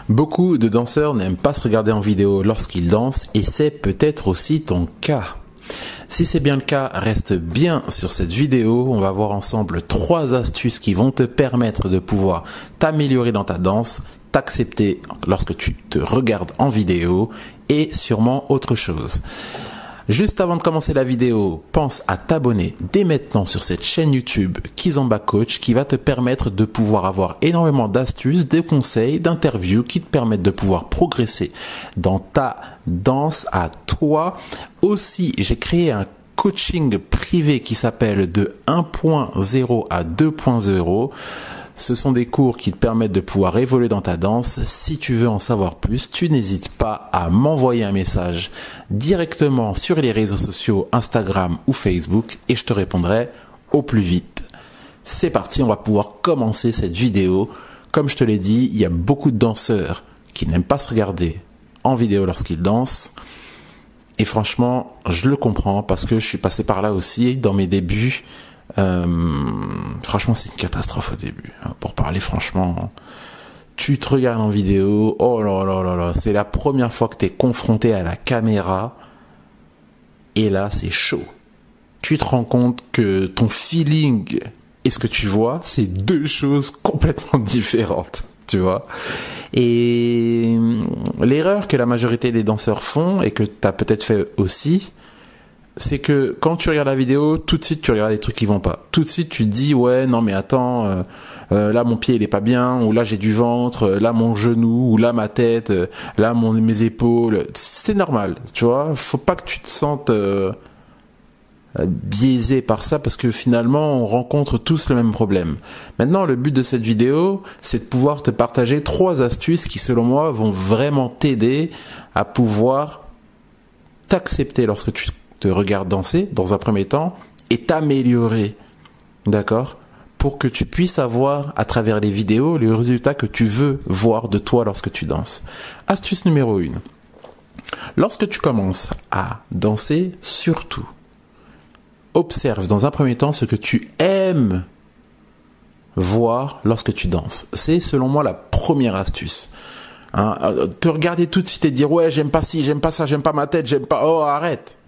Beaucoup de danseurs n'aiment pas se regarder en vidéo lorsqu'ils dansent et c'est peut-être aussi ton cas. Si c'est bien le cas, reste bien sur cette vidéo. On va voir ensemble 3 astuces qui vont te permettre de pouvoir t'améliorer dans ta danse, t'accepter lorsque tu te regardes en vidéo et sûrement autre chose. Juste avant de commencer la vidéo, pense à t'abonner dès maintenant sur cette chaîne YouTube Kizomba Coach qui va te permettre de pouvoir avoir énormément d'astuces, de conseils, d'interviews qui te permettent de pouvoir progresser dans ta danse à toi. Aussi, j'ai créé un coaching privé qui s'appelle de 1.0 à 2.0. Ce sont des cours qui te permettent de pouvoir évoluer dans ta danse. Si tu veux en savoir plus, tu n'hésites pas à m'envoyer un message directement sur les réseaux sociaux Instagram ou Facebook et je te répondrai au plus vite. C'est parti, on va pouvoir commencer cette vidéo. Comme je te l'ai dit, il y a beaucoup de danseurs qui n'aiment pas se regarder en vidéo lorsqu'ils dansent. Et franchement, je le comprends parce que je suis passé par là aussi dans mes débuts. Franchement, c'est une catastrophe au début. Pour parler franchement, tu te regardes en vidéo, oh là là là là, c'est la première fois que tu es confronté à la caméra et là, c'est chaud. Tu te rends compte que ton feeling et ce que tu vois, c'est 2 choses complètement différentes, tu vois. Et l'erreur que la majorité des danseurs font et que tu as peut-être fait aussi, c'est que quand tu regardes la vidéo, tout de suite tu regardes les trucs qui vont pas. Tout de suite tu te dis ouais non mais attends, là mon pied il est pas bien, ou là j'ai du ventre, là mon genou, ou là ma tête, là mes épaules. C'est normal, tu vois. Faut pas que tu te sentes biaisé par ça parce que finalement on rencontre tous le même problème. Maintenant le but de cette vidéo c'est de pouvoir te partager 3 astuces qui selon moi vont vraiment t'aider à pouvoir t'accepter lorsque tu te regardes danser dans un premier temps et t'améliorer, d'accord, pour que tu puisses avoir à travers les vidéos les résultats que tu veux voir de toi lorsque tu danses. Astuce numéro 1. Lorsque tu commences à danser, surtout, observe dans un premier temps ce que tu aimes voir lorsque tu danses. C'est selon moi la première astuce. Te regarder tout de suite et dire ouais j'aime pas ci, j'aime pas ça, j'aime pas ma tête, j'aime pas... Oh arrête.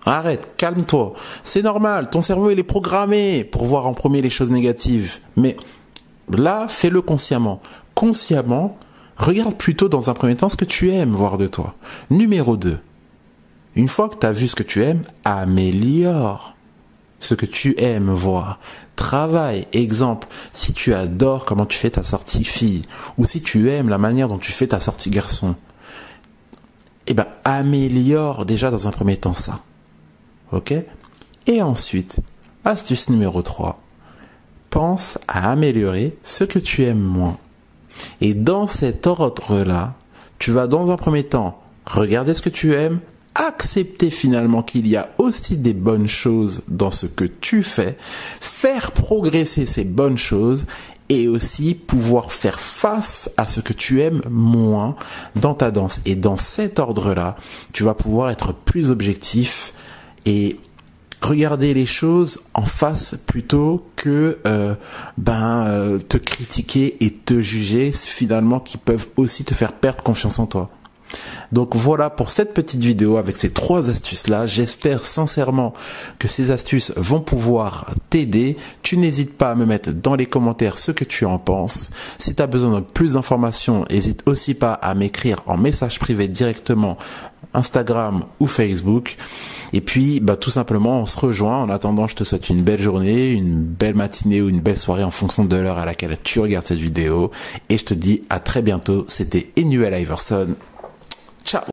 Arrête, calme-toi. C'est normal, ton cerveau il est programmé pour voir en premier les choses négatives. Mais là, fais-le consciemment. Consciemment, regarde plutôt dans un premier temps ce que tu aimes voir de toi. Numéro 2. Une fois que tu as vu ce que tu aimes, améliore ce que tu aimes voir. Travaille. Exemple, si tu adores comment tu fais ta sortie fille, ou si tu aimes la manière dont tu fais ta sortie garçon, eh ben, améliore déjà dans un premier temps ça. Ok? Et ensuite, astuce numéro 3. Pense à améliorer ce que tu aimes moins. Et dans cet ordre-là, tu vas dans un premier temps regarder ce que tu aimes, accepter finalement qu'il y a aussi des bonnes choses dans ce que tu fais, faire progresser ces bonnes choses et aussi pouvoir faire face à ce que tu aimes moins dans ta danse. Et dans cet ordre-là, tu vas pouvoir être plus objectif et regarder les choses en face plutôt que te critiquer et te juger finalement qui peuvent aussi te faire perdre confiance en toi. Donc voilà pour cette petite vidéo avec ces 3 astuces là. J'espère sincèrement que ces astuces vont pouvoir t'aider. Tu n'hésites pas à me mettre dans les commentaires ce que tu en penses. Si tu as besoin de plus d'informations, n'hésite aussi pas à m'écrire en message privé directement Instagram ou Facebook. Et puis tout simplement on se rejoint. En attendant, je te souhaite une belle journée, une belle matinée ou une belle soirée en fonction de l'heure à laquelle tu regardes cette vidéo. Et je te dis à très bientôt. C'était Emmanuel Iverson. Ciao.